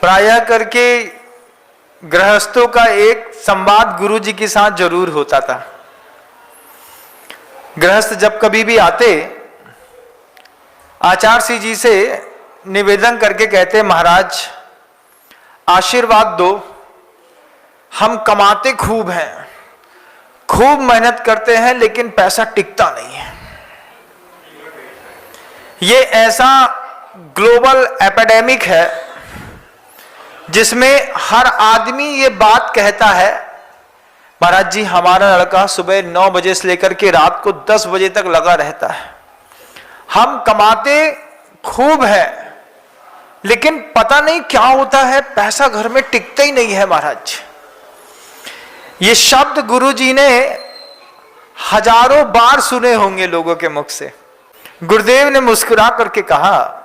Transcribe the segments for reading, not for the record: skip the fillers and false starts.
प्रायः करके गृहस्थों का एक संवाद गुरु जी के साथ जरूर होता था। गृहस्थ जब कभी भी आते, आचार्य जी से निवेदन करके कहते, महाराज आशीर्वाद दो, हम कमाते खूब हैं, खूब मेहनत करते हैं, लेकिन पैसा टिकता नहीं है। ये ऐसा ग्लोबल एपिडेमिक है जिसमें हर आदमी ये बात कहता है, महाराज जी हमारा लड़का सुबह 9 बजे से लेकर के रात को 10 बजे तक लगा रहता है, हम कमाते खूब है, लेकिन पता नहीं क्या होता है, पैसा घर में टिकता ही नहीं है। महाराज ये शब्द गुरु जी ने हजारों बार सुने होंगे लोगों के मुख से। गुरुदेव ने मुस्कुरा करके कहा,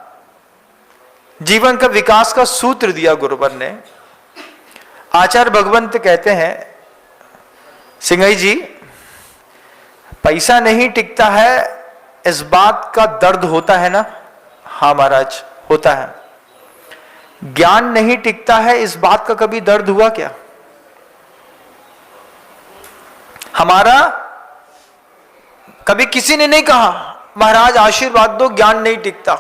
जीवन का विकास का सूत्र दिया गुरुवर ने। आचार्य भगवंत कहते हैं, सिंघई जी पैसा नहीं टिकता है, इस बात का दर्द होता है ना? हाँ महाराज होता है। ज्ञान नहीं टिकता है, इस बात का कभी दर्द हुआ क्या? हमारा कभी किसी ने नहीं कहा महाराज आशीर्वाद दो, ज्ञान नहीं टिकता,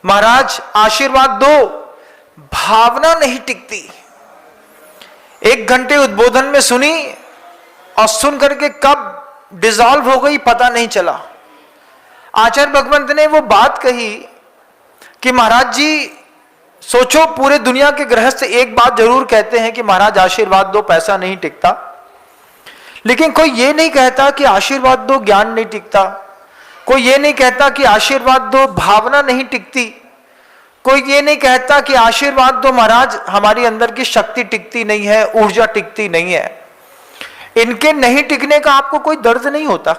महाराज आशीर्वाद दो, भावना नहीं टिकती। 1 घंटे उद्बोधन में सुनी और सुन करके कब डिसॉल्व हो गई पता नहीं चला। आचार्य भगवंत ने वो बात कही कि महाराज जी सोचो, पूरे दुनिया के गृहस्थ एक बात जरूर कहते हैं कि महाराज आशीर्वाद दो, पैसा नहीं टिकता, लेकिन कोई ये नहीं कहता कि आशीर्वाद दो, ज्ञान नहीं टिकता। कोई ये नहीं कहता कि आशीर्वाद दो, भावना नहीं टिकती। कोई ये नहीं कहता कि आशीर्वाद दो महाराज, हमारी अंदर की शक्ति टिकती नहीं है, ऊर्जा टिकती नहीं है। इनके नहीं टिकने का आपको कोई दर्द नहीं होता।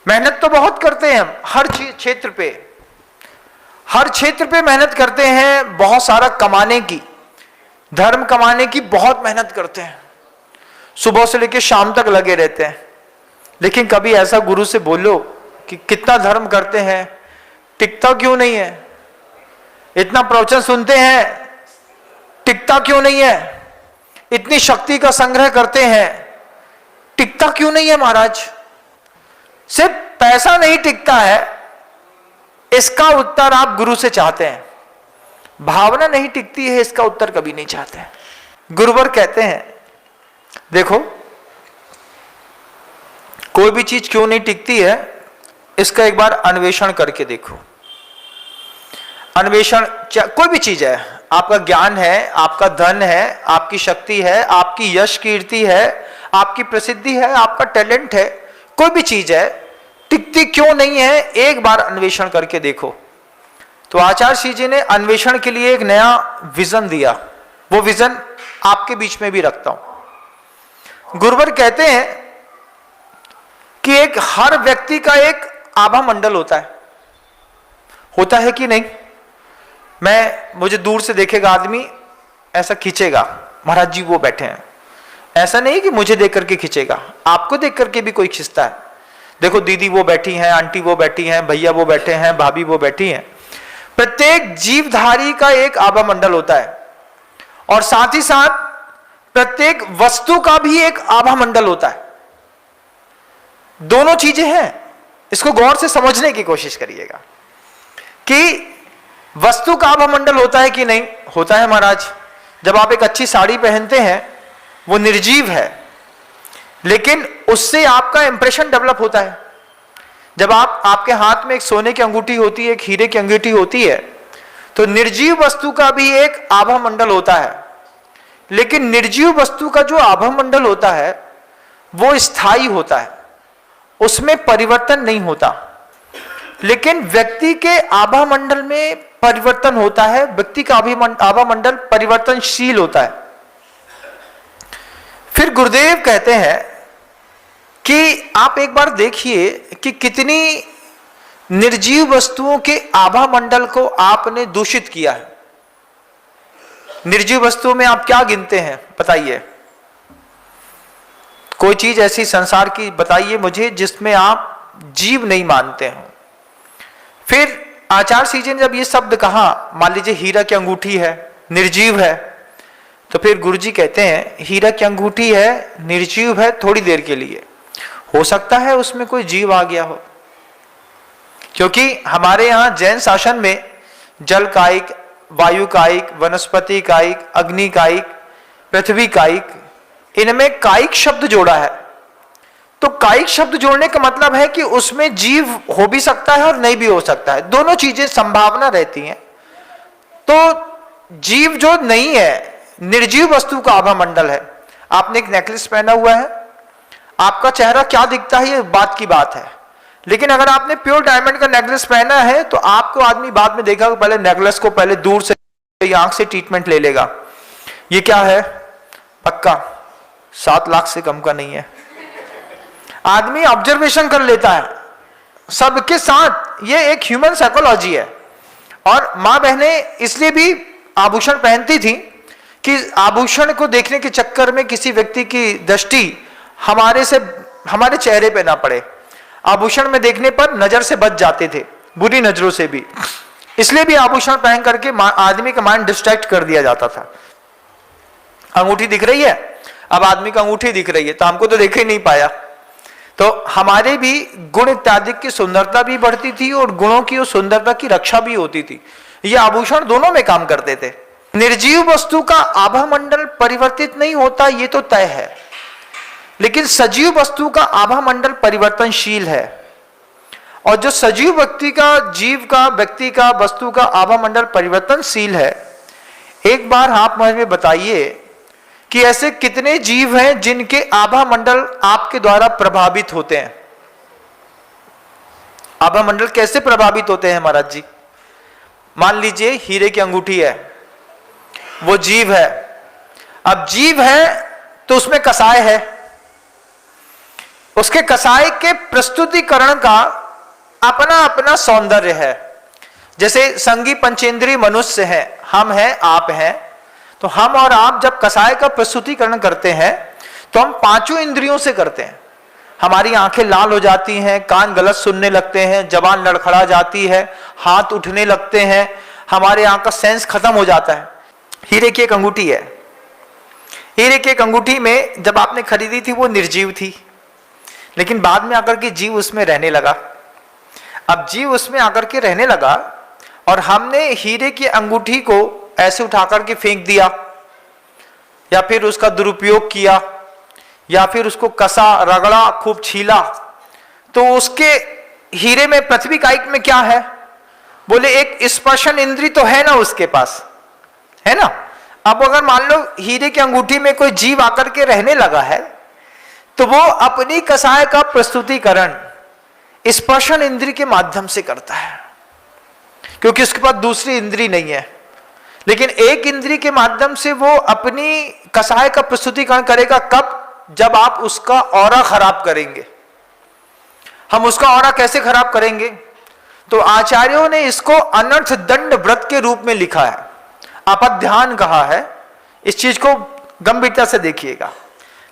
मेहनत तो बहुत करते हैं हम, हर क्षेत्र पे, हर क्षेत्र पे मेहनत करते हैं, बहुत सारा कमाने की, धर्म कमाने की बहुत मेहनत करते हैं, सुबह से लेकर शाम तक लगे रहते हैं। लेकिन कभी ऐसा गुरु से बोलो कि कितना धर्म करते हैं, टिकता क्यों नहीं है? इतना प्रवचन सुनते हैं, टिकता क्यों नहीं है? इतनी शक्ति का संग्रह करते हैं, टिकता क्यों नहीं है? महाराज सिर्फ पैसा नहीं टिकता है, इसका उत्तर आप गुरु से चाहते हैं। भावना नहीं टिकती है, इसका उत्तर कभी नहीं चाहते हैं। गुरुवर कहते हैं, देखो कोई भी चीज क्यों नहीं टिकती है, इसका एक बार अन्वेषण करके देखो। अन्वेषण कोई भी चीज है, आपका ज्ञान है, आपका धन है, आपकी शक्ति है, आपकी यश कीर्ति है, आपकी प्रसिद्धि है, आपका टैलेंट है, कोई भी चीज है, टिकती क्यों नहीं है, एक बार अन्वेषण करके देखो। तो आचार्य जी ने अन्वेषण के लिए एक नया विजन दिया, वो विजन आपके बीच में भी रखता हूं। गुरुवर कहते हैं कि एक हर व्यक्ति का एक आभा मंडल होता है कि नहीं? मुझे दूर से देखेगा आदमी, ऐसा खींचेगा, महाराज जी वो बैठे हैं। ऐसा नहीं कि मुझे देख करके खींचेगा, आपको देख करके भी कोई खींचता है। देखो दीदी वो बैठी हैं, आंटी वो बैठी हैं, भैया वो बैठे हैं, भाभी वो बैठी हैं। प्रत्येक जीवधारी का एक आभा मंडल होता है, और साथ ही साथ प्रत्येक वस्तु का भी एक आभा मंडल होता है। दोनों चीजें हैं, इसको गौर से समझने की कोशिश करिएगा कि वस्तु का आभा मंडल होता है कि नहीं होता है। महाराज जब आप एक अच्छी साड़ी पहनते हैं, वो निर्जीव है, लेकिन उससे आपका इंप्रेशन डेवलप होता है। जब आपके हाथ में एक सोने की अंगूठी होती है, एक हीरे की अंगूठी होती है, तो निर्जीव वस्तु का भी एक आभा मंडल होता है, लेकिन निर्जीव वस्तु का जो आभा मंडल होता है वो स्थायी होता है, उसमें परिवर्तन नहीं होता। लेकिन व्यक्ति के आभा मंडल में परिवर्तन होता है, व्यक्ति का आभा मंडल परिवर्तनशील होता है। फिर गुरुदेव कहते हैं कि आप एक बार देखिए कि कितनी निर्जीव वस्तुओं के आभा मंडल को आपने दूषित किया है। निर्जीव वस्तुओं में आप क्या गिनते हैं बताइए? कोई चीज ऐसी संसार की बताइए मुझे जिसमें आप जीव नहीं मानते हो। फिर आचार्य जी ने जब ये शब्द कहा, मान लीजिए हीरा की अंगूठी है, निर्जीव है, तो फिर गुरुजी कहते हैं हीरा की अंगूठी है, निर्जीव है, थोड़ी देर के लिए, हो सकता है उसमें कोई जीव आ गया हो, क्योंकि हमारे यहां जैन शासन में जल कायिक, वायु कायिक, वनस्पति कायिक, अग्नि कायिक, पृथ्वी कायिक, इनमें कायिक शब्द जोड़ा है। तो कायिक शब्द जोड़ने का मतलब है कि उसमें जीव हो भी सकता है और नहीं भी हो सकता है, दोनों चीजें संभावना रहती हैं। तो जीव जो नहीं है, निर्जीव वस्तु का आभा मंडल है। आपने एक नेकलेस पहना हुआ है, आपका चेहरा क्या दिखता है ये बात की बात है, लेकिन अगर आपने प्योर डायमंड का नेकलेस पहना है तो आपको आदमी बाद में देखा कि पहले नेकलेस को पहले दूर से आंख से ट्रीटमेंट ले लेगा, ये क्या है, पक्का 7 लाख से कम का नहीं है। आदमी ऑब्जर्वेशन कर लेता है सबके साथ, ये एक ह्यूमन साइकोलॉजी है। और मां बहनें इसलिए भी आभूषण पहनती थी कि आभूषण को देखने के चक्कर में किसी व्यक्ति की दृष्टि हमारे चेहरे पे ना पड़े। आभूषण में देखने पर नजर से बच जाते थे, बुरी नजरों से भी, इसलिए भी आभूषण पहन करके आदमी का माइंड डिस्ट्रैक्ट कर दिया जाता था। अंगूठी दिख रही है, अब आदमी को अंगूठी दिख रही है तो हमको तो देख ही नहीं पाया, तो हमारे भी गुण इत्यादि की सुंदरता भी बढ़ती थी और गुणों की और सुंदरता की रक्षा भी होती थी। ये आभूषण दोनों में काम करते थे। निर्जीव वस्तु का आभा मंडल परिवर्तित नहीं होता, ये तो तय है, लेकिन सजीव वस्तु का आभा मंडल परिवर्तनशील है। और जो सजीव व्यक्ति का, जीव का, व्यक्ति का, वस्तु का आभा मंडल परिवर्तनशील है, एक बार आप मुझे बताइए कि ऐसे कितने जीव हैं जिनके आभा मंडल आपके द्वारा प्रभावित होते हैं। आभा मंडल कैसे प्रभावित होते हैं महाराज जी? मान लीजिए हीरे की अंगूठी है, वो जीव है। अब जीव है तो उसमें कसाय है, उसके कसाय के प्रस्तुतिकरण का अपना अपना सौंदर्य है। जैसे संगी पंचेंद्रिय मनुष्य हैं, हम हैं, आप हैं, तो हम और आप जब कसाय का प्रस्तुतिकरण करते हैं तो हम 5 इंद्रियों से करते हैं। हमारी आंखें लाल हो जाती हैं, कान गलत सुनने लगते हैं, जबान लड़खड़ा जाती है, हाथ उठने लगते हैं, हमारे यहाँ का सेंस खत्म हो जाता है। हीरे की एक अंगूठी है, हीरे की एक अंगूठी में जब आपने खरीदी थी वो निर्जीव थी, लेकिन बाद में आकर के जीव उसमें रहने लगा। अब जीव उसमें आकर के रहने लगा और हमने हीरे की अंगूठी को ऐसे उठाकर के फेंक दिया, या फिर उसका दुरुपयोग किया, या फिर उसको कसा, रगड़ा, खूब छीला, तो उसके हीरे में, पृथ्वी कायिक में क्या है? बोले एक स्पर्शन इंद्री तो है ना उसके पास, है ना। अब अगर मान लो हीरे की अंगूठी में कोई जीव आकर के रहने लगा है तो वो अपनी कसाय का प्रस्तुतिकरण स्पर्शन इंद्री के माध्यम से करता है, क्योंकि उसके पास दूसरी इंद्री नहीं है। लेकिन एक इंद्री के माध्यम से वो अपनी कसाय का प्रस्तुतिकरण करेगा कब? जब आप उसका ऑरा खराब करेंगे। हम उसका ऑरा कैसे खराब करेंगे? तो आचार्यों ने इसको अनर्थ दंड व्रत के रूप में लिखा है, अपध्यान कहा है। इस चीज को गंभीरता से देखिएगा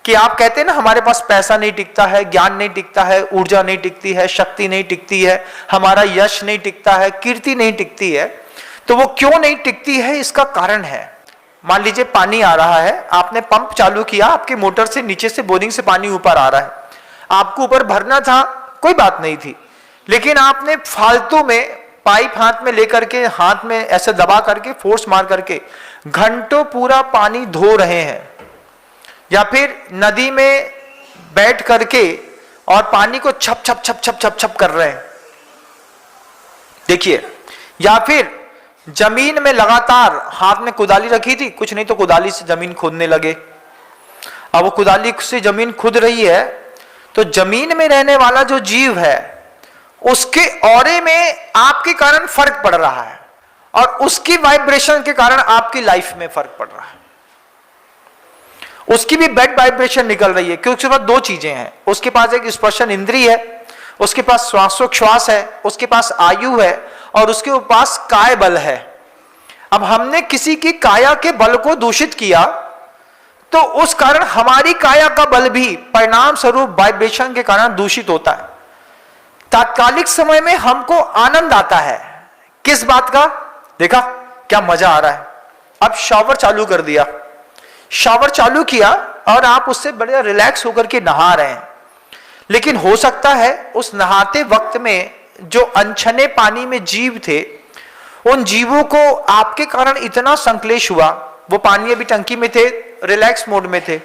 कि आप कहते हैं ना हमारे पास पैसा नहीं टिकता है, ज्ञान नहीं टिकता है, ऊर्जा नहीं टिकती है, शक्ति नहीं टिकती है, हमारा यश नहीं टिकता है, कीर्ति नहीं टिकती है। तो वो क्यों नहीं टिकती है, इसका कारण है। मान लीजिए पानी आ रहा है, आपने पंप चालू किया, आपके मोटर से नीचे से बोरिंग से पानी ऊपर आ रहा है, आपको ऊपर भरना था, कोई बात नहीं थी, लेकिन आपने फालतू में पाइप हाथ में लेकर के, हाथ में ऐसे दबा करके, फोर्स मार करके घंटों पूरा पानी धो रहे हैं, या फिर नदी में बैठ करके और पानी को छप छप छप छप छप छप कर रहे हैं, देखिए। या फिर जमीन में लगातार हाथ में कुदाली रखी थी, कुछ नहीं तो कुदाली से जमीन खोदने लगे। अब वो कुदाली से जमीन खुद रही है तो जमीन में रहने वाला जो जीव है उसके ऑरे में आपके कारण फर्क पड़ रहा है, और उसकी वाइब्रेशन के कारण आपकी लाइफ में फर्क पड़ रहा है। उसकी भी बैड वाइब्रेशन निकल रही है, क्योंकि उसके पास 2 चीजें हैं। उसके पास एक स्पर्शन इंद्रिय है, उसके पास श्वासोच्छ्वास है, उसके पास आयु है, और उसके पास काय बल है। अब हमने किसी की काया के बल को दूषित किया तो उस कारण हमारी काया का बल भी परिणाम स्वरूप वाइब्रेशन के कारण दूषित होता है। तात्कालिक समय में हमको आनंद आता है, किस बात का? देखा क्या मजा आ रहा है। अब शॉवर चालू कर दिया, शावर चालू किया और आप उससे बड़े रिलैक्स होकर के नहा रहे हैं, लेकिन हो सकता है उस नहाते वक्त में जो अनछने पानी में जीव थे, उन जीवों को आपके कारण इतना संकलेश हुआ, वो पानी अभी टंकी में थे, रिलैक्स मोड में थे,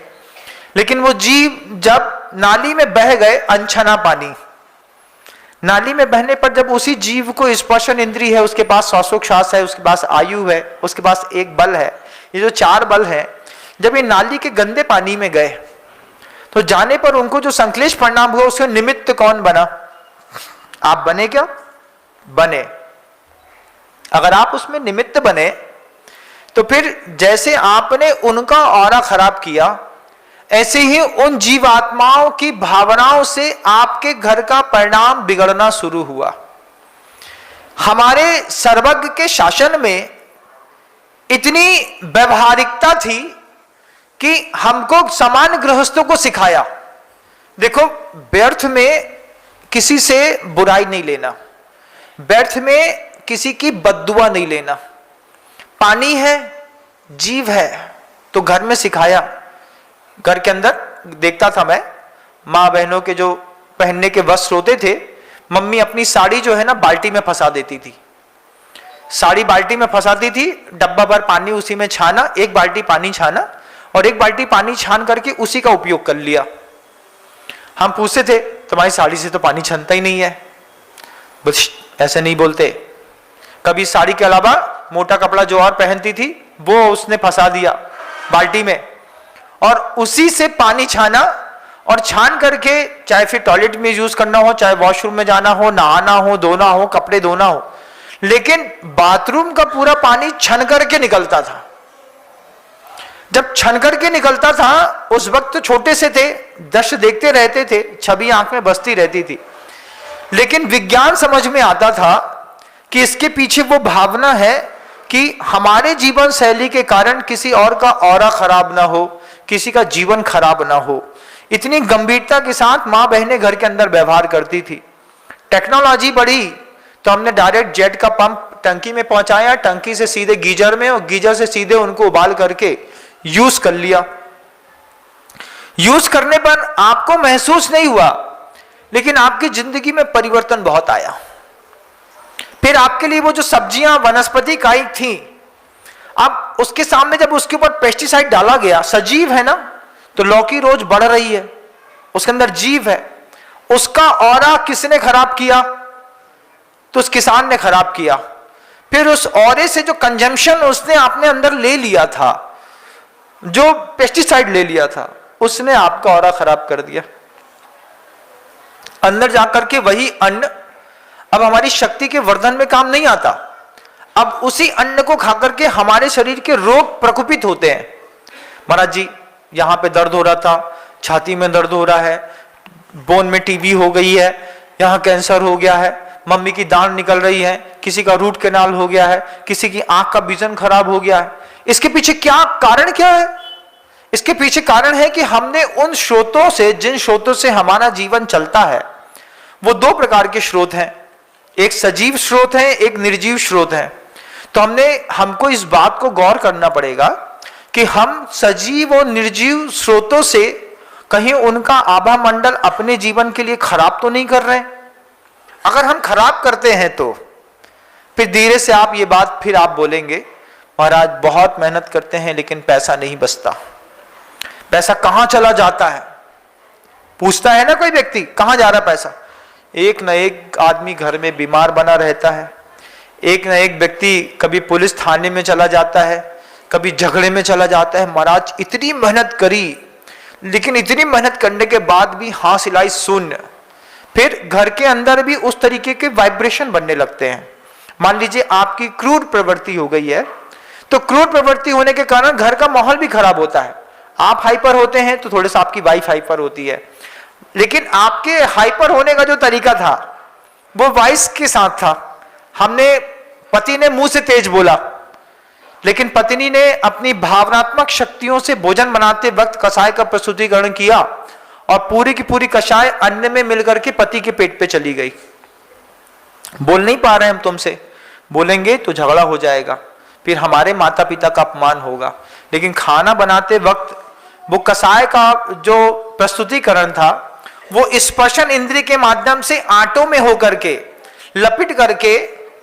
लेकिन वो जीव जब नाली में बह गए, अनछना पानी नाली में बहने पर जब उसी जीव को स्पर्शन इंद्रिय है, उसके पास श्वासोच्छ्वास है, उसके पास आयु है, उसके पास एक बल है, ये जो 4 बल है, जब ये नाली के गंदे पानी में गए तो जाने पर उनको जो संकलेश परिणाम हुआ, उसके निमित्त कौन बना? आप बने क्या? बने। अगर आप उसमें निमित्त बने तो फिर जैसे आपने उनका ऑरा खराब किया, ऐसे ही उन जीवात्माओं की भावनाओं से आपके घर का परिणाम बिगड़ना शुरू हुआ। हमारे सर्वज्ञ के शासन में इतनी व्यवहारिकता थी कि हमको समान गृहस्थों को सिखाया, देखो व्यर्थ में किसी से बुराई नहीं लेना, व्यर्थ में किसी की बद्दुआ नहीं लेना, पानी है, जीव है, तो घर में सिखाया। घर के अंदर देखता था मैं, माँ बहनों के जो पहनने के वस्त्र होते थे, मम्मी अपनी साड़ी जो है ना बाल्टी में फंसा देती थी, साड़ी बाल्टी में फंसाती थी, डब्बा भर पानी उसी में छाना, एक बाल्टी पानी छाना और एक बाल्टी पानी छान करके उसी का उपयोग कर लिया। हम पूछते थे तुम्हारी साड़ी से तो पानी छनता ही नहीं है, बस ऐसे नहीं बोलते। कभी साड़ी के अलावा मोटा कपड़ा जो और पहनती थी वो उसने फंसा दिया बाल्टी में और उसी से पानी छाना और छान करके चाहे फिर टॉयलेट में यूज करना हो, चाहे वॉशरूम में जाना हो, नहाना हो, धोना हो, कपड़े धोना हो, लेकिन बाथरूम का पूरा पानी छन करके निकलता था। जब छन करके निकलता था उस वक्त तो छोटे से थे, दृश्य देखते रहते थे, छवि आंख में बसती रहती थी, लेकिन विज्ञान समझ में आता था कि इसके पीछे वो भावना है कि हमारे जीवन शैली के कारण किसी और का ऑरा खराब ना हो, किसी का जीवन खराब ना हो। इतनी गंभीरता के साथ माँ बहनें घर के अंदर व्यवहार करती थी। टेक्नोलॉजी बढ़ी तो हमने डायरेक्ट जेट का पंप टंकी में पहुंचाया, टंकी से सीधे गीजर में और गीजर से सीधे उनको उबाल करके यूज कर लिया। यूज करने पर आपको महसूस नहीं हुआ, लेकिन आपकी जिंदगी में परिवर्तन बहुत आया। फिर आपके लिए वो जो सब्जियां वनस्पति काई थी, अब उसके सामने जब उसके ऊपर पेस्टिसाइड डाला गया, सजीव है ना, तो लौकी रोज बढ़ रही है, उसके अंदर जीव है, उसका ऑरा किसने खराब किया? तो उस किसान ने खराब किया। फिर उस ऑरे से जो कंजम्पशन उसने अपने अंदर ले लिया था, जो पेस्टिसाइड ले लिया था, उसने आपका ऑरा खराब कर दिया। अंदर जाकर के वही अन्न अब हमारी शक्ति के वर्धन में काम नहीं आता। अब उसी अन्न को खाकर के हमारे शरीर के रोग प्रकोपित होते हैं। महाराज जी यहां पे दर्द हो रहा था, छाती में दर्द हो रहा है, बोन में टीबी हो गई है, यहां कैंसर हो गया है, मम्मी की दाढ़ निकल रही है, किसी का रूट कैनाल हो गया है, किसी की आंख का विजन खराब हो गया है। इसके पीछे क्या कारण क्या है? इसके पीछे कारण है कि हमने उन स्रोतों से, जिन स्रोतों से हमारा जीवन चलता है, वो 2 प्रकार के स्रोत हैं, एक सजीव स्रोत है, एक निर्जीव स्रोत है। तो हमको इस बात को गौर करना पड़ेगा कि हम सजीव और निर्जीव स्रोतों से कहीं उनका आभा मंडल अपने जीवन के लिए खराब तो नहीं कर रहे हैं। अगर हम खराब करते हैं तो फिर धीरे से आप ये बात फिर आप बोलेंगे महाराज बहुत मेहनत करते हैं लेकिन पैसा नहीं बचता, पैसा कहां चला जाता है? पूछता है ना कोई व्यक्ति, कहां जा रहा पैसा? एक न एक आदमी घर में बीमार बना रहता है, एक न एक व्यक्ति कभी पुलिस थाने में चला जाता है, कभी झगड़े में चला जाता है। महाराज इतनी मेहनत करी, लेकिन इतनी मेहनत करने के बाद भी हासिलाई शून्य। फिर घर के अंदर भी उस तरीके के वाइब्रेशन बनने लगते हैं। मान लीजिए आपकी क्रूर प्रवृत्ति हो गई है, तो क्रूर प्रवृत्ति होने के कारण घर का माहौल भी खराब होता है। आप हाइपर होते हैं तो थोड़ा सा आपकी वाइफ हाइपर होती है, लेकिन आपके हाइपर होने का जो तरीका था वो वाइस के साथ था। पति ने मुंह से तेज बोला, लेकिन पत्नी ने अपनी भावनात्मक शक्तियों से भोजन बनाते वक्त कषाय का प्रस्तुतिकरण किया और पूरी की पूरी कषाय अन्न में मिलकर के पति के पेट पे चली गई। बोल नहीं पा रहे हम तुमसे, बोलेंगे तो झगड़ा हो जाएगा, फिर हमारे माता पिता का अपमान होगा, लेकिन खाना बनाते वक्त वो कसाय का जो प्रस्तुतिकरण था वो स्पर्शन इंद्रिय के माध्यम से आटों में होकर के लपेट करके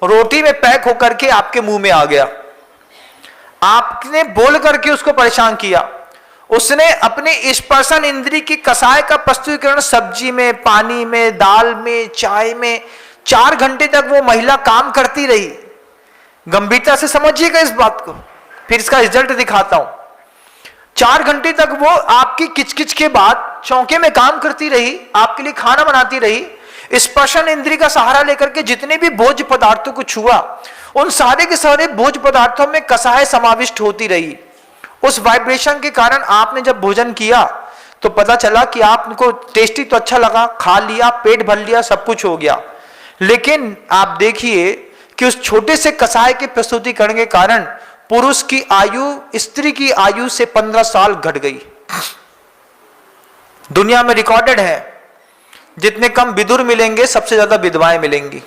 रोटी में पैक होकर के आपके मुंह में आ गया। आपने बोल करके उसको परेशान किया। उसने अपने स्पर्शन इंद्रिय की कसाय का प्रस्तुतिकरण सब्जी में, पानी में, दाल में, चाय में 4 घंटे तक वो महिला काम करती रही। गंभीरता से समझिएगा इस बात को, फिर इसका रिजल्ट दिखाता हूं। 4 घंटे तक वो आपकी किचकिच के बाद चौके में काम करती रही, आपके लिए खाना बनाती रही। स्पर्शन इंद्रिय का सहारा लेकर के जितने भी भोज्य पदार्थों को छुआ, उन सारे के सारे भोज्य पदार्थों में कसाय समाविष्ट होती रही। उस वाइब्रेशन के कारण आपने जब भोजन किया तो पता चला कि आपको टेस्टी तो अच्छा लगा, खा लिया, पेट भर लिया, सब कुछ हो गया। लेकिन आप देखिए कि उस छोटे से कसाय के प्रस्तुतिकरण के कारण पुरुष की आयु स्त्री की आयु से 15 साल घट गई। दुनिया में रिकॉर्डेड है, जितने कम विदुर मिलेंगे सबसे ज्यादा विधवाएं मिलेंगी।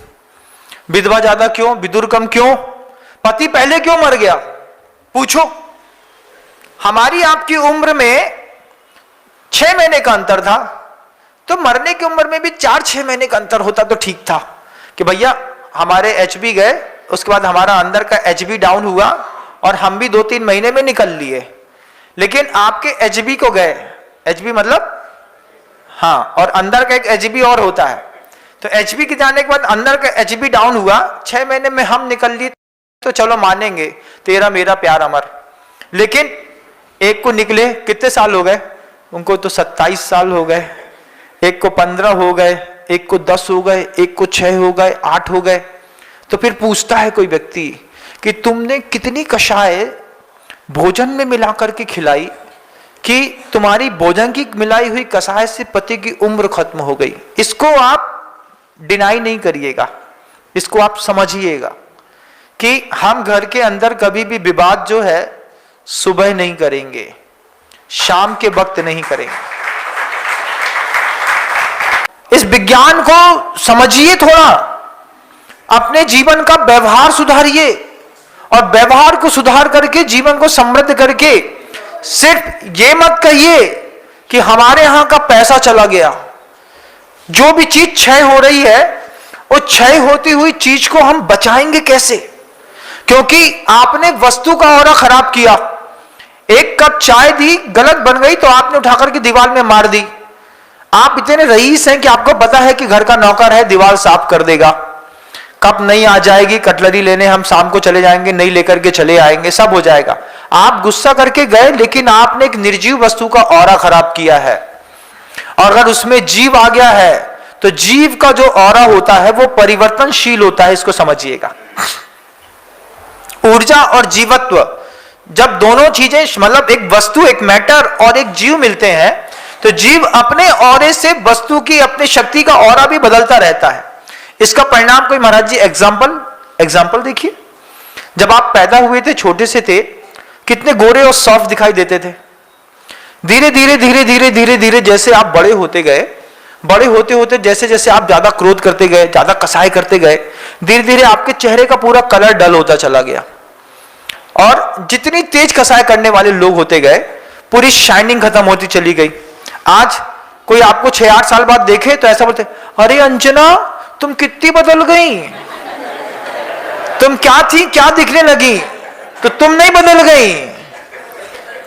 विधवा ज्यादा क्यों, विदुर कम क्यों? पति पहले क्यों मर गया? पूछो। हमारी आपकी उम्र में 6 महीने का अंतर था, तो मरने की उम्र में भी 4-6 महीने का अंतर होता तो ठीक था कि भैया हमारे एचबी गए, उसके बाद हमारा अंदर का एचबी डाउन हुआ और हम भी 2-3 महीने में निकल लिए। लेकिन आपके एचबी को गए, एचबी मतलब हाँ, और अंदर का एक एचबी और होता है, तो एचबी के जाने के बाद अंदर का एचबी डाउन हुआ, 6 महीने में हम निकल लिए तो चलो मानेंगे तेरा मेरा प्यार अमर। लेकिन एक को निकले कितने साल हो गए? उनको तो 27 साल हो गए, एक को 15 हो गए, एक को 10 हो गए, एक को 6 हो गए, 8 हो गए। तो फिर पूछता है कोई व्यक्ति कि तुमने कितनी कषाय भोजन में मिलाकर के खिलाई कि तुम्हारी भोजन की मिलाई हुई कषाय से पति की उम्र खत्म हो गई। इसको आप डिनाई नहीं करिएगा, इसको आप समझिएगा कि हम घर के अंदर कभी भी विवाद जो है सुबह नहीं करेंगे, शाम के वक्त नहीं करेंगे। इस विज्ञान को समझिए, थोड़ा अपने जीवन का व्यवहार सुधारिए और व्यवहार को सुधार करके जीवन को समृद्ध करके सिर्फ ये मत कहिए कि हमारे यहां का पैसा चला गया। जो भी चीज क्षय हो रही है, वो क्षय होती हुई चीज को हम बचाएंगे कैसे? क्योंकि आपने वस्तु का ऑरा खराब किया। एक कप चाय दी, गलत बन गई तो आपने उठाकर के दीवार में मार दी। आप इतने रईस हैं कि आपको पता है कि घर का नौकर है, दीवार साफ कर देगा। कप नहीं आ जाएगी, कटलरी लेने हम शाम को चले जाएंगे, नहीं लेकर के चले आएंगे, सब हो जाएगा। आप गुस्सा करके गए, लेकिन आपने एक निर्जीव वस्तु का ऑरा खराब किया है। और अगर उसमें जीव आ गया है तो जीव का जो ऑरा होता है वो परिवर्तनशील होता है, इसको समझिएगा। ऊर्जा और जीवत्व, जब दोनों चीजें मतलब एक वस्तु, एक मैटर और एक जीव मिलते हैं तो जीव अपने ऑरे से वस्तु की अपनी शक्ति का ऑरा भी बदलता रहता है। इसका परिणाम कोई महाराज जी एग्जाम्पल देखिए। जब आप पैदा हुए थे, छोटे से थे, कितने गोरे और सॉफ्ट दिखाई देते थे। धीरे धीरे धीरे धीरे धीरे धीरे जैसे आप बड़े होते गए, बड़े होते होते जैसे जैसे आप ज्यादा क्रोध करते गए, ज्यादा कसाई करते गए, धीरे धीरे आपके चेहरे का पूरा कलर डल होता चला गया। और जितनी तेज कसाई करने वाले लोग होते गए, पूरी शाइनिंग खत्म होती चली गई। आज कोई आपको 6-8 साल बाद देखे तो ऐसा बोलते, अरे अंजना तुम कितनी बदल गई, तुम क्या थी क्या दिखने लगी? तो तुम नहीं बदल गई,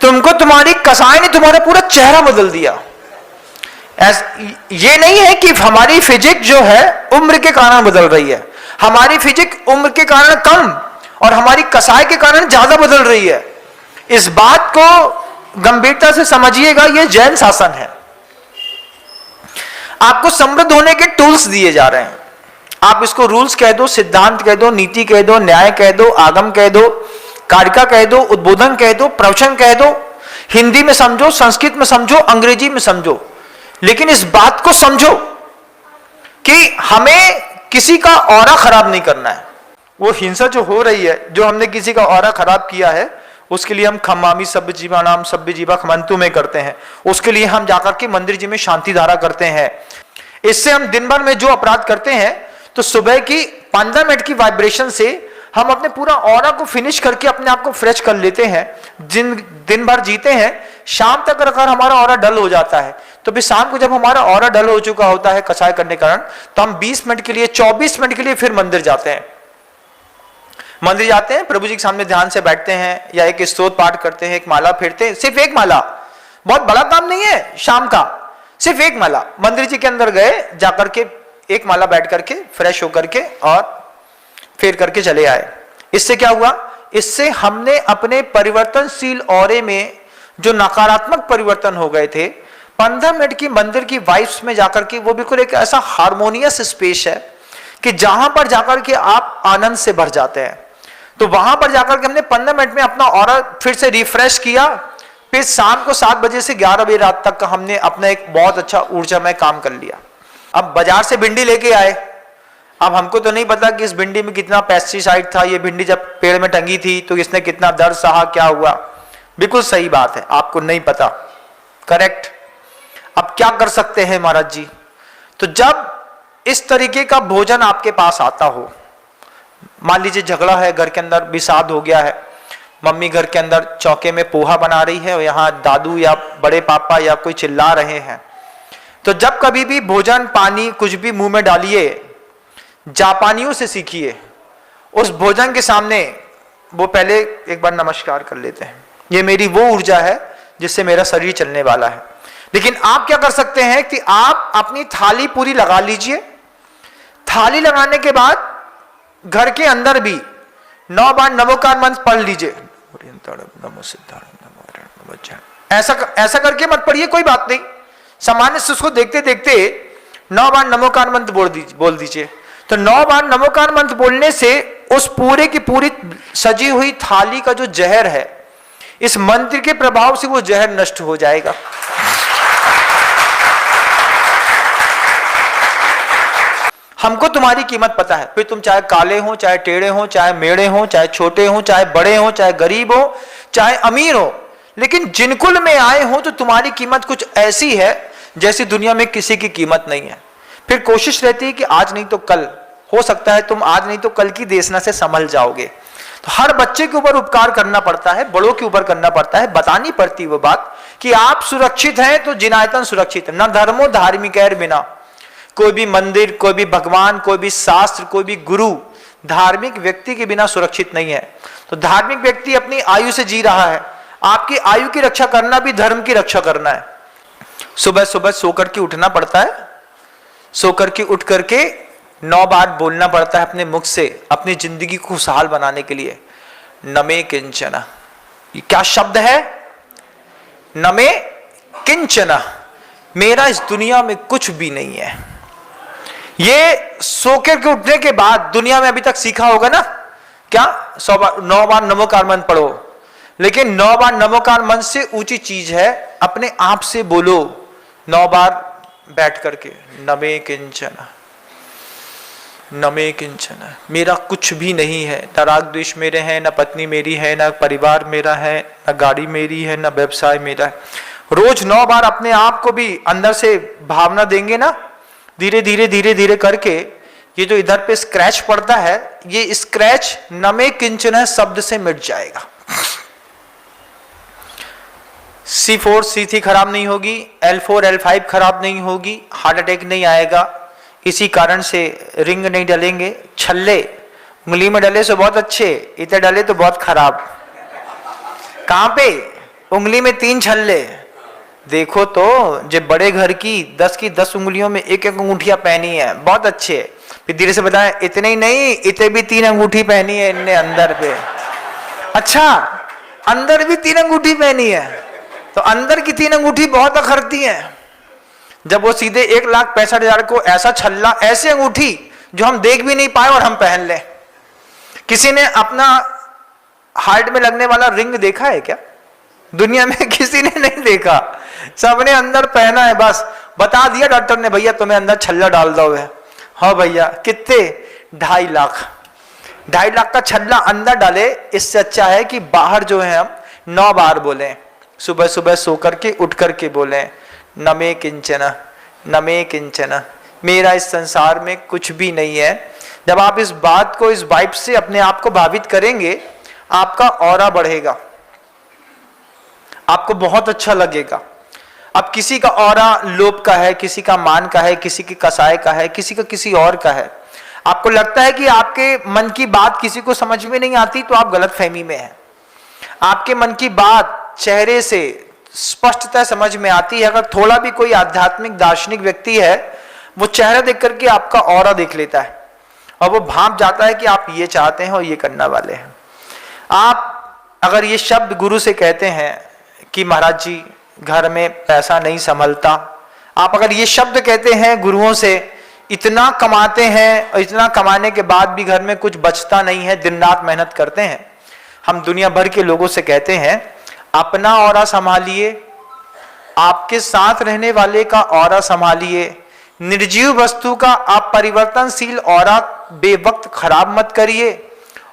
तुमको तुम्हारी कसाई ने तुम्हारा पूरा चेहरा बदल दिया। ये नहीं है कि हमारी फिजिक्स जो है उम्र के कारण बदल रही है, हमारी फिजिक्स उम्र के कारण कम और हमारी कसाई के कारण ज्यादा बदल रही है। इस बात को गंभीरता से समझिएगा, यह जैन शासन है। आपको समृद्ध होने के टूल्स दिए जा रहे हैं। आप इसको रूल्स कह दो, सिद्धांत कह दो, नीति कह दो, न्याय कह दो, आगम कह दो, कारिका कह दो, उद्बोधन कह दो, प्रवचन कह दो। हिंदी में समझो, संस्कृत में समझो, अंग्रेजी में समझो, लेकिन इस बात को समझो कि हमें किसी का ऑरा खराब नहीं करना है। वो हिंसा जो हो रही है, जो हमने किसी का ऑरा खराब किया है, उसके लिए हम खमामी सभ्य जीवा नाम सभ्य जीवा खमंतु में करते हैं। उसके लिए हम जाकर के मंदिर जी में शांति धारा करते हैं। इससे हम दिन भर में जो अपराध करते हैं, तो सुबह की 15 मिनट की वाइब्रेशन से हम अपने पूरा ऑरा को फिनिश करके अपने आप को फ्रेश कर लेते हैं, दिन भर जीते हैं, शाम तक अगर हमारा ऑरा डल हो जाता है, तो फिर शाम को जब हमारा ऑरा डल हो चुका होता है कसाय करने के कारण, तो हम 20 मिनट के लिए 24 मिनट के लिए फिर मंदिर जाते हैं। मंदिर जाते हैं, प्रभु जी के सामने ध्यान से बैठते हैं या एक स्तोत्र पाठ करते हैं, एक माला फेरते हैं, सिर्फ एक माला, बहुत बड़ा काम नहीं है शाम का, सिर्फ एक माला। मंदिर जी के अंदर गए, जाकर के एक माला बैठ करके फ्रेश होकर के और फेर करके चले आए। इससे क्या हुआ? इससे हमने अपने परिवर्तनशील औरे में जो नकारात्मक परिवर्तन हो गए थे, 15 मिनट की मंदिर की वाइब्स में जाकर के, वो बिल्कुल एक ऐसा हार्मोनियस स्पेस है कि जहां पर जाकर के आप आनंद से भर जाते हैं। तो वहां पर जाकर के हमने 15 मिनट में अपना ऑरा फिर से रिफ्रेश किया। फिर शाम को 7 बजे से 11 बजे रात तक का हमने अपना एक बहुत अच्छा ऊर्जामय काम कर लिया। अब बाजार से भिंडी लेके आए, अब हमको तो नहीं पता कि इस भिंडी में कितना पेस्टिसाइड था, ये भिंडी जब पेड़ में टंगी थी तो इसने कितना दर्द सहा, क्या हुआ। बिल्कुल सही बात है, आपको नहीं पता, करेक्ट। अब क्या कर सकते हैं महाराज जी? तो जब इस तरीके का भोजन आपके पास आता हो, मान लीजिए झगड़ा है घर के अंदर, विषाद हो गया है, मम्मी घर के अंदर चौके में पोहा बना रही है और यहाँ दादू या बड़े पापा या कोई चिल्ला रहे हैं, तो जब कभी भी भोजन पानी कुछ भी मुंह में डालिए, जापानियों से सीखिए। उस भोजन के सामने वो पहले एक बार नमस्कार कर लेते हैं, ये मेरी वो ऊर्जा है जिससे मेरा शरीर चलने वाला है। लेकिन आप क्या कर सकते हैं कि आप अपनी थाली पूरी लगा लीजिए। थाली लगाने के बाद घर के अंदर भी 9 बार नमोकार मंत्र पढ़ लीजिए। ऐसा करके मत पढ़िए, कोई बात नहीं, सामान्य से उसको देखते देखते 9 बार नमोकार मंत्र बोल दीजिए। तो 9 बार नमोकार मंत्र बोलने से उस पूरे की पूरी सजी हुई थाली का जो जहर है, इस मंत्र के प्रभाव से वो जहर नष्ट हो जाएगा। हमको तुम्हारी कीमत पता है, फिर तुम चाहे काले हो, चाहे टेढ़े हो, चाहे मेढ़े हो, चाहे छोटे हो, चाहे बड़े हो, चाहे गरीब हो, चाहे अमीर हो, लेकिन जिनकुल में आए हो तो तुम्हारी कीमत कुछ ऐसी है जैसी दुनिया में किसी की कीमत नहीं है। फिर कोशिश रहती है कि आज नहीं तो कल, हो सकता है तुम आज नहीं तो कल की देशना से संभल जाओगे। तो हर बच्चे के ऊपर उपकार करना पड़ता है, बड़ों के ऊपर करना पड़ता है, बतानी पड़ती है वो बात कि आप सुरक्षित हैं तो जिनायतन सुरक्षित है। न धर्मो धार्मिक बिना, कोई भी मंदिर, कोई भी भगवान, कोई भी शास्त्र, कोई भी गुरु धार्मिक व्यक्ति के बिना सुरक्षित नहीं है। तो धार्मिक व्यक्ति अपनी आयु से जी रहा है, आपकी आयु की रक्षा करना भी धर्म की रक्षा करना है। सुबह सुबह सोकर के उठना पड़ता है, सोकर के उठ करके 9 बार बोलना पड़ता है अपने मुख से, अपनी जिंदगी को खुशहाल बनाने के लिए। नमे किंचन, ये क्या शब्द है? नमे किंचन, मेरा इस दुनिया में कुछ भी नहीं है। ये सोकर के उठने के बाद दुनिया में अभी तक सीखा होगा ना, क्या 9 बार नमोकार मंत्र पढ़ो, लेकिन 9 बार नमोकार मंत्र से ऊंची चीज है अपने आप से बोलो 9 बार बैठ करके, नमे किंचन, नमे किंचन, मेरा कुछ भी नहीं है। न राग द्वेष मेरे हैं, न पत्नी मेरी है, न परिवार मेरा है, न गाड़ी मेरी है, न व्यवसाय मेरा है। रोज 9 बार अपने आप को भी अंदर से भावना देंगे ना, धीरे धीरे धीरे धीरे करके ये जो इधर पे स्क्रैच पड़ता है, ये स्क्रैच नमे किंचन शब्द से मिट जाएगा। C4 C3 खराब नहीं होगी, L4 L5 खराब नहीं होगी, हार्ट अटैक नहीं आएगा। इसी कारण से रिंग नहीं डलेंगे, छल्ले उंगली में डले तो बहुत अच्छे, इधर डले तो बहुत खराब। कहां पे? उंगली में 3 छल्ले। देखो तो जो बड़े घर की 10 उंगलियों में एक अंगूठियां पहनी है, बहुत अच्छे। फिर धीरे से बताएं, इतने ही नहीं, इतने भी 3 अंगूठी पहनी है इनने अंदर पे। अच्छा, अंदर भी 3 अंगूठी पहनी है, तो अंदर की 3 अंगूठी बहुत अखरती है। जब वो सीधे 1,65,000 को ऐसा छल्ला, ऐसी अंगूठी जो हम देख भी नहीं पाए और हम पहन लें। किसी ने अपना हार्ट में लगने वाला रिंग देखा है क्या? दुनिया में किसी ने नहीं देखा, सबने अंदर पहना है। बस बता दिया डॉक्टर ने, भैया तुम्हें अंदर छल्ला डाल दो है। हाँ भैया, कितने? 2.5 लाख। 2.5 लाख का छल्ला अंदर डाले, इससे अच्छा है कि बाहर जो है हम 9 बार बोलें, सुबह सुबह सो करके उठ करके बोलें, नमे किंचन, नमे किंचन, मेरा इस संसार में कुछ भी नहीं है। जब आप इस बात को, इस वाइब से अपने आप को भावित करेंगे, आपका ऑरा बढ़ेगा, आपको बहुत अच्छा लगेगा। अब किसी का ऑरा लोभ का है, किसी का मान का है, किसी की कसाय का है, किसी का किसी और का है। आपको लगता है कि आपके मन की बात किसी को समझ में नहीं आती, तो आप गलतफहमी में हैं। आपके मन की बात चेहरे से स्पष्टता समझ में आती है। अगर थोड़ा भी कोई आध्यात्मिक दार्शनिक व्यक्ति है, वो चेहरा देख करके आपका ऑरा देख लेता है और वो भांप जाता है कि आप ये चाहते हैं और ये करने वाले हैं। आप अगर ये शब्द गुरु से कहते हैं कि महाराज जी घर में पैसा नहीं संभलता, आप अगर ये शब्द कहते हैं गुरुओं से, इतना कमाते हैं और इतना कमाने के बाद भी घर में कुछ बचता नहीं है, दिन रात मेहनत करते हैं। हम दुनिया भर के लोगों से कहते हैं अपना ऑरा संभालिए, आपके साथ रहने वाले का ऑरा संभालिए, निर्जीव वस्तु का अपरिवर्तनशील ऑरा बेवक्त खराब मत करिए।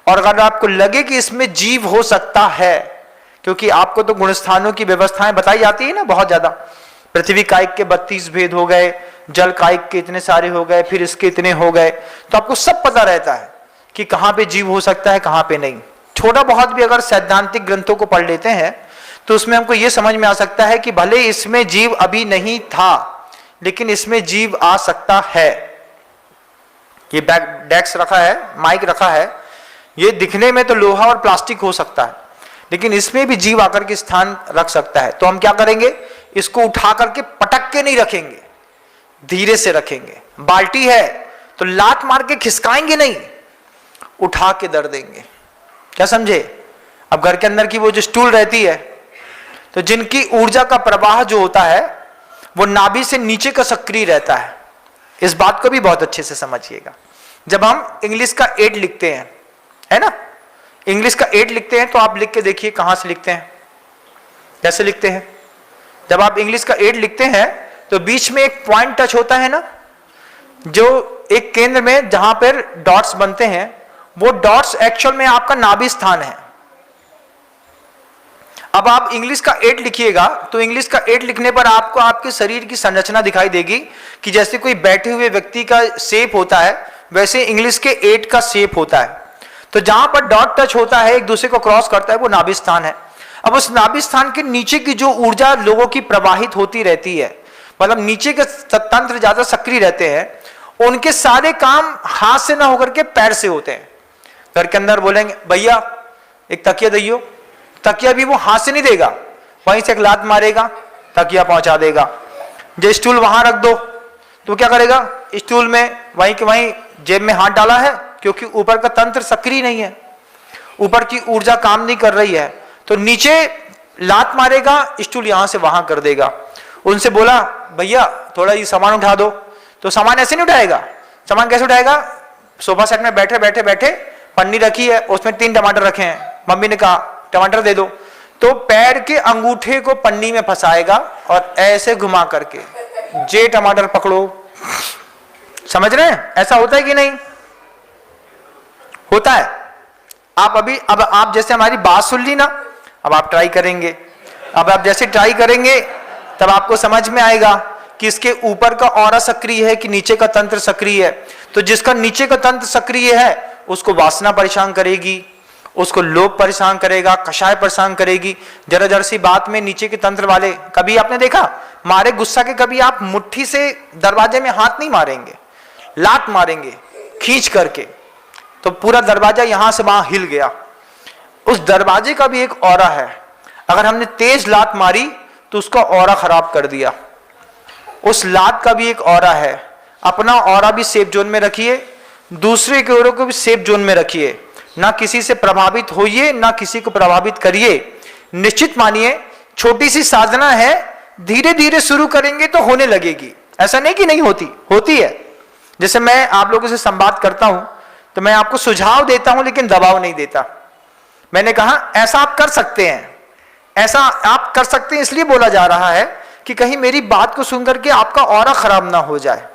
और अगर आपको लगे कि इसमें जीव हो सकता है, क्योंकि आपको तो गुणस्थानों की व्यवस्थाएं बताई जाती है ना बहुत ज्यादा, पृथ्वी कायिक के 32 भेद हो गए, जल कायिक के इतने सारे हो गए, फिर इसके इतने हो गए, तो आपको सब पता रहता है कि कहां पे जीव हो सकता है, कहां पे नहीं। छोटा बहुत भी अगर सैद्धांतिक ग्रंथों को पढ़ लेते हैं तो उसमें हमको यह समझ में आ सकता है कि भले इसमें जीव अभी नहीं था, लेकिन इसमें जीव आ सकता है। ये डेस्क रखा है, माइक रखा है, ये दिखने में तो लोहा और प्लास्टिक हो सकता है, लेकिन इसमें भी जीव आकर के स्थान रख सकता है। तो हम क्या करेंगे, इसको उठा करके पटक के नहीं रखेंगे, धीरे से रखेंगे। बाल्टी है तो लात मार के खिसकाएंगे नहीं, उठा के दर देंगे। क्या समझे? अब घर के अंदर की वो जो स्टूल रहती है, तो जिनकी ऊर्जा का प्रवाह जो होता है वो नाभि से नीचे का सक्रिय रहता है। इस बात को भी बहुत अच्छे से समझिएगा। जब हम इंग्लिश का 8 लिखते हैं, है ना, इंग्लिश का 8 लिखते हैं, तो आप लिख के देखिए कहां से लिखते हैं, कैसे लिखते हैं। जब आप इंग्लिश का 8 लिखते हैं तो बीच में एक पॉइंट टच होता है ना, जो एक केंद्र में जहां पर डॉट्स बनते हैं, वो डॉट्स एक्चुअल में आपका नाभि स्थान है। अब आप इंग्लिश का 8 लिखिएगा तो इंग्लिश का 8 लिखने पर आपको आपके शरीर की संरचना दिखाई देगी कि जैसे कोई बैठे हुए व्यक्ति का शेप होता है, वैसे इंग्लिश के 8 का शेप होता है। तो जहां पर डॉट टच होता है, एक दूसरे को क्रॉस करता है, वो नाभि स्थान है। अब उस नाभि स्थान के नीचे की जो ऊर्जा लोगों की प्रवाहित होती रहती है, मतलब नीचे के तंत्र ज्यादा सक्रिय रहते हैं, उनके सारे काम हाथ से ना होकर के पैर से होते हैं। घर के अंदर बोलेंगे भैया एक तकिया दइयो, तकिया भी वो हाथ से नहीं देगा, वहीं से एक लात मारेगा, तकिया पहुंचा देगा। जो स्टूल वहां रख दो तो क्या करेगा, स्टूल में वहीं के वहीं जेब में हाथ डाला है, क्योंकि ऊपर का तंत्र सक्रिय नहीं है, ऊपर की ऊर्जा काम नहीं कर रही है, तो नीचे लात मारेगा, स्टूल यहां से वहां कर देगा। उनसे बोला भैया थोड़ा ये सामान उठा दो, तो सामान ऐसे नहीं उठाएगा। सामान कैसे उठाएगा, सोफा सेट में बैठे बैठे बैठे पन्नी रखी है, उसमें 3 टमाटर रखे हैं, मम्मी ने कहा टमाटर दे दो, तो पैर के अंगूठे को पन्नी में फंसाएगा और ऐसे घुमा करके जे टमाटर पकड़ो। समझ रहे हैं? ऐसा होता है कि नहीं होता है? अब आप जैसे हमारी बात सुन ली ना, अब आप ट्राई करेंगे। अब आप जैसे ट्राई करेंगे तब आपको समझ में आएगा कि इसके ऊपर का ऑरा सक्रिय है कि नीचे का तंत्र सक्रिय है। तो जिसका नीचे का तंत्र सक्रिय है उसको वासना परेशान करेगी, उसको लोभ परेशान करेगा, कषाय परेशान करेगी। जरा जरा सी बात में नीचे के तंत्र वाले, कभी आपने देखा मारे गुस्सा के, कभी आप मुट्ठी से दरवाजे में हाथ नहीं मारेंगे, लात मारेंगे खींच करके, तो पूरा दरवाजा यहां से वहां हिल गया। उस दरवाजे का भी एक ऑरा है, अगर हमने तेज लात मारी तो उसका ऑरा खराब कर दिया। उस लात का भी एक ऑरा है, अपना ऑरा भी सेफ जोन में रखिए, दूसरे के ऑरा को भी सेफ जोन में रखिए। ना किसी से प्रभावित होइए, ना किसी को प्रभावित करिए। निश्चित मानिए छोटी सी साधना है, धीरे धीरे शुरू करेंगे तो होने लगेगी। ऐसा नहीं कि नहीं होती, होती है। जैसे मैं आप लोगों से संवाद करता हूं तो मैं आपको सुझाव देता हूं, लेकिन दबाव नहीं देता। मैंने कहा ऐसा आप कर सकते हैं, ऐसा आप कर सकते हैं, इसलिए बोला जा रहा है कि कहीं मेरी बात को सुनकर के आपका ऑरा खराब ना हो जाए।